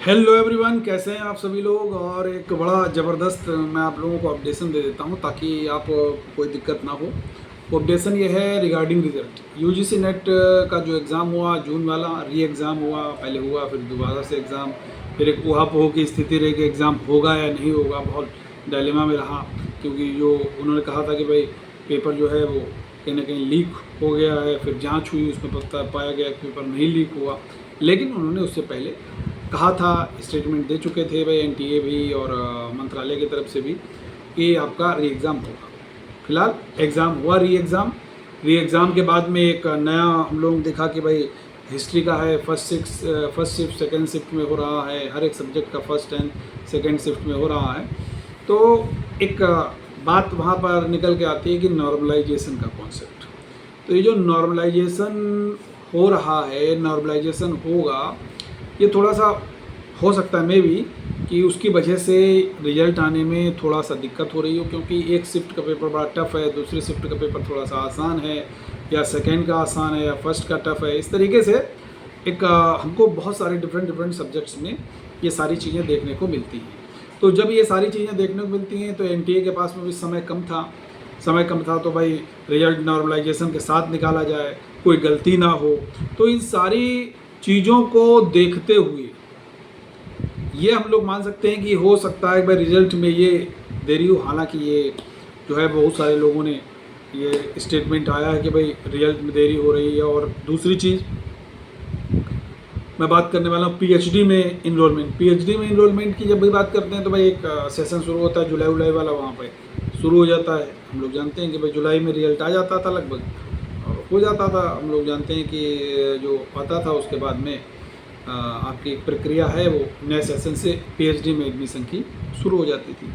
Hello everyone, कैसे हैं आप सभी लोग। और एक बड़ा ज़बरदस्त मैं आप लोगों को अपडेशन दे देता हूं ताकि आप कोई दिक्कत ना हो। वो अपडेशन ये है रिगार्डिंग रिजल्ट। यूजीसी नेट का जो एग्ज़ाम हुआ जून वाला, री एग्ज़ाम हुआ, पहले हुआ फिर दोबारा से एग्ज़ाम, फिर एक ऊहापोह की स्थिति रही कि एग्ज़ाम होगा या नहीं होगा। बहुत डायलेमा में रहा क्योंकि जो उन्होंने कहा था कि भाई पेपर जो है वो कहीं ना कहीं लीक हो गया है, फिर जांच हुई, उसमें पता पाया गया कि पेपर नहीं लीक हुआ। लेकिन उन्होंने उससे पहले कहा था, स्टेटमेंट दे चुके थे भाई एनटीए भी और मंत्रालय की तरफ से भी कि आपका री एग्ज़ाम होगा। फिलहाल एग्ज़ाम हुआ, री एग्ज़ाम के बाद में एक नया हम लोग देखा कि भाई हिस्ट्री का है, फर्स्ट शिफ्ट सेकंड शिफ्ट में हो रहा है, हर एक सब्जेक्ट का फर्स्ट एंड सेकंड शिफ्ट में हो रहा है। तो एक बात वहाँ पर निकल के आती है कि नॉर्मलाइजेशन का कॉन्सेप्ट। तो ये जो नॉर्मलाइजेशन हो रहा है, नॉर्मलाइजेशन होगा, ये थोड़ा सा हो सकता है मे भी कि उसकी वजह से रिजल्ट आने में थोड़ा सा दिक्कत हो रही हो, क्योंकि एक शिफ्ट का पेपर बड़ा टफ है, दूसरी शिफ्ट का पेपर थोड़ा सा आसान है, या सेकेंड का आसान है, या फर्स्ट का टफ है। इस तरीके से एक हमको बहुत सारे डिफरेंट सब्जेक्ट्स में ये सारी चीज़ें देखने को मिलती हैं। तो जब ये सारी चीज़ें देखने को मिलती हैं तो एनटीए के पास में भी समय कम था, तो भाई रिजल्ट नॉर्मलाइजेशन के साथ निकाला जाए, कोई गलती ना हो। तो इन सारी चीज़ों को देखते हुए ये हम लोग मान सकते हैं कि हो सकता है भाई रिजल्ट में ये देरी हो। हालांकि ये जो है बहुत सारे लोगों ने ये स्टेटमेंट आया है कि भाई रिजल्ट में देरी हो रही है। और दूसरी चीज़ मैं बात करने वाला हूँ पीएचडी में इनरोलमेंट की जब भी बात करते हैं तो भाई एक सेशन शुरू होता है जुलाई वाला, वहाँ पे शुरू हो जाता है। हम लोग जानते हैं कि भाई जुलाई में रिजल्ट आ जाता था लगभग, और हो जाता था। हम लोग जानते हैं कि जो आता था उसके बाद में आपकी प्रक्रिया है वो नए सेशन से पीएचडी में एडमिशन की शुरू हो जाती थी।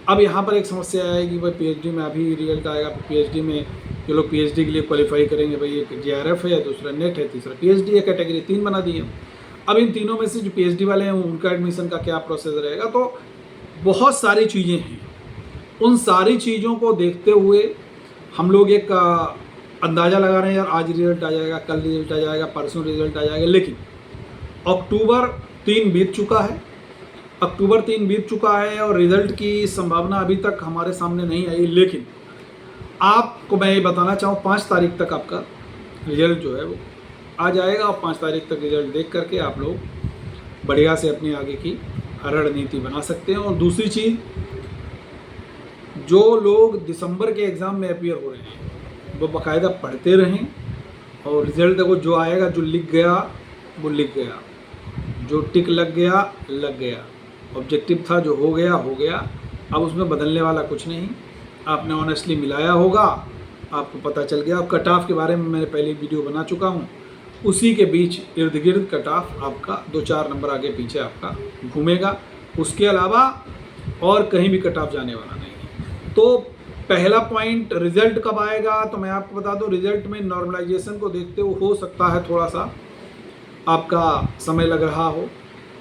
अब यहाँ पर एक समस्या है कि भाई पीएचडी में अभी रिजल्ट आएगा, पीएचडी में जो लोग पीएचडी के लिए क्वालिफाई करेंगे, भाई एक जेआरएफ है, दूसरा नेट है, तीसरा पीएचडी है। कैटेगरी 3 बना दी है। अब इन तीनों में से जो पीएचडी वाले हैं उनका एडमिशन का क्या प्रोसेस रहेगा। तो बहुत सारी चीज़ें हैं। उन सारी चीज़ों को देखते हुए हम लोग एक अंदाज़ा लगा रहे हैं, यार आज रिजल्ट आ जाएगा, कल रिजल्ट आ जाएगा, परसों रिजल्ट आ जाएगा। लेकिन अक्टूबर 3 बीत चुका है और रिज़ल्ट की संभावना अभी तक हमारे सामने नहीं आई। लेकिन आपको मैं ये बताना चाहूँ 5 तारीख तक आपका रिज़ल्ट जो है वो आ जाएगा, और 5 तारीख तक रिज़ल्ट देख करके आप लोग बढ़िया से अपनी आगे की रणनीति बना सकते हैं। और दूसरी चीज़, जो लोग दिसंबर के एग्ज़ाम में अपियर हो रहे हैं वो बाकायदा पढ़ते रहें, और रिज़ल्ट देखो जो आएगा, जो लिख गया वो लिख गया, जो टिक लग गया। ऑब्जेक्टिव था, जो हो गया। अब उसमें बदलने वाला कुछ नहीं। आपने ऑनेस्टली मिलाया होगा, आपको पता चल गया। अब कट ऑफ के बारे में मैंने पहले वीडियो बना चुका हूँ, उसी के बीच इर्द गिर्द कट ऑफ आपका 2-4 नंबर आगे पीछे आपका घूमेगा। उसके अलावा और कहीं भी कट ऑफ जाने वाला नहीं है। तो पहला पॉइंट, रिजल्ट कब आएगा, तो मैं आपको बता दूं रिजल्ट में नॉर्मलाइजेशन को देखते हुए हो सकता है थोड़ा सा आपका समय लग रहा हो,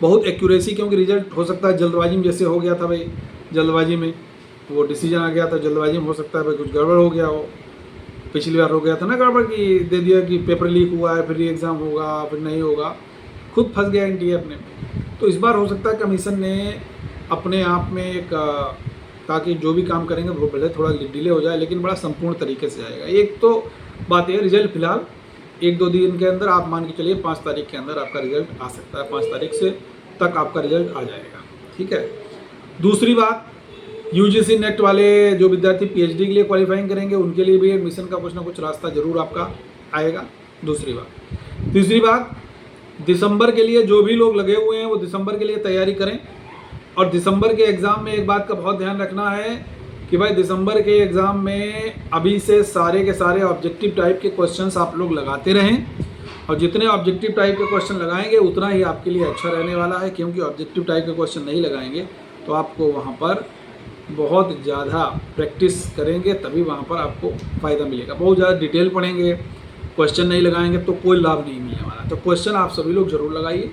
बहुत एक्यूरेसी, क्योंकि रिजल्ट हो सकता है जल्दबाजी में जैसे हो गया था भाई, जल्दबाजी में वो डिसीजन आ गया था, जल्दबाजी में हो सकता है भाई कुछ गड़बड़ हो गया हो। पिछली बार हो गया था ना गड़बड़, की दे दिया कि पेपर लीक हुआ है, फिर एग्ज़ाम होगा, फिर नहीं होगा, खुद फंस गया एनटीए अपने। तो इस बार हो सकता है कमीशन ने अपने आप में एक ताकि जो भी काम करेंगे वो भले थोड़ा डिले हो जाए, लेकिन बड़ा संपूर्ण तरीके से आएगा। एक तो बात है रिजल्ट फिलहाल 1-2 दिन के अंदर आप मान के चलिए 5 तारीख के अंदर आपका रिजल्ट आ सकता है। 5 तारीख से तक आपका रिजल्ट आ जाएगा, ठीक है। दूसरी बात, यूजीसी नेट वाले जो विद्यार्थी पीएचडी के लिए क्वालिफाइंग करेंगे उनके लिए भी एडमिशन का कुछ ना कुछ रास्ता जरूर आपका आएगा। तीसरी बात, दिसंबर के लिए जो भी लोग लगे हुए हैं वो दिसंबर के लिए तैयारी करें। और दिसंबर के एग्ज़ाम में एक बात का बहुत ध्यान रखना है कि भाई दिसंबर के एग्ज़ाम में अभी से सारे के सारे ऑब्जेक्टिव टाइप के क्वेश्चंस आप लोग लगाते रहें, और जितने ऑब्जेक्टिव टाइप के क्वेश्चन लगाएंगे उतना ही आपके लिए अच्छा रहने वाला है। क्योंकि ऑब्जेक्टिव टाइप के क्वेश्चन नहीं लगाएंगे तो आपको वहाँ पर बहुत ज़्यादा प्रैक्टिस करेंगे, तभी वहाँ पर आपको फ़ायदा मिलेगा। बहुत ज़्यादा डिटेल पढ़ेंगे, क्वेश्चन नहीं लगाएंगे तो कोई लाभ नहीं मिलने वाला। तो क्वेश्चन आप सभी लोग ज़रूर लगाइए।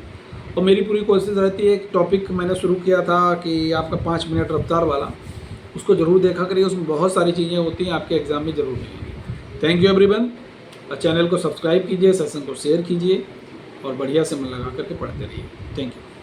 और मेरी पूरी कोशिश रहती है, एक टॉपिक मैंने शुरू किया था कि आपका 5 मिनट रफ्तार वाला, उसको ज़रूर देखा करिए। उसमें बहुत सारी चीज़ें होती हैं, आपके एग्ज़ाम में ज़रूर मिलेंगी। Thank you everyone. चैनल को सब्सक्राइब कीजिए, सेशन को शेयर कीजिए, और बढ़िया से मन लगा करके पढ़ते रहिए। Thank you.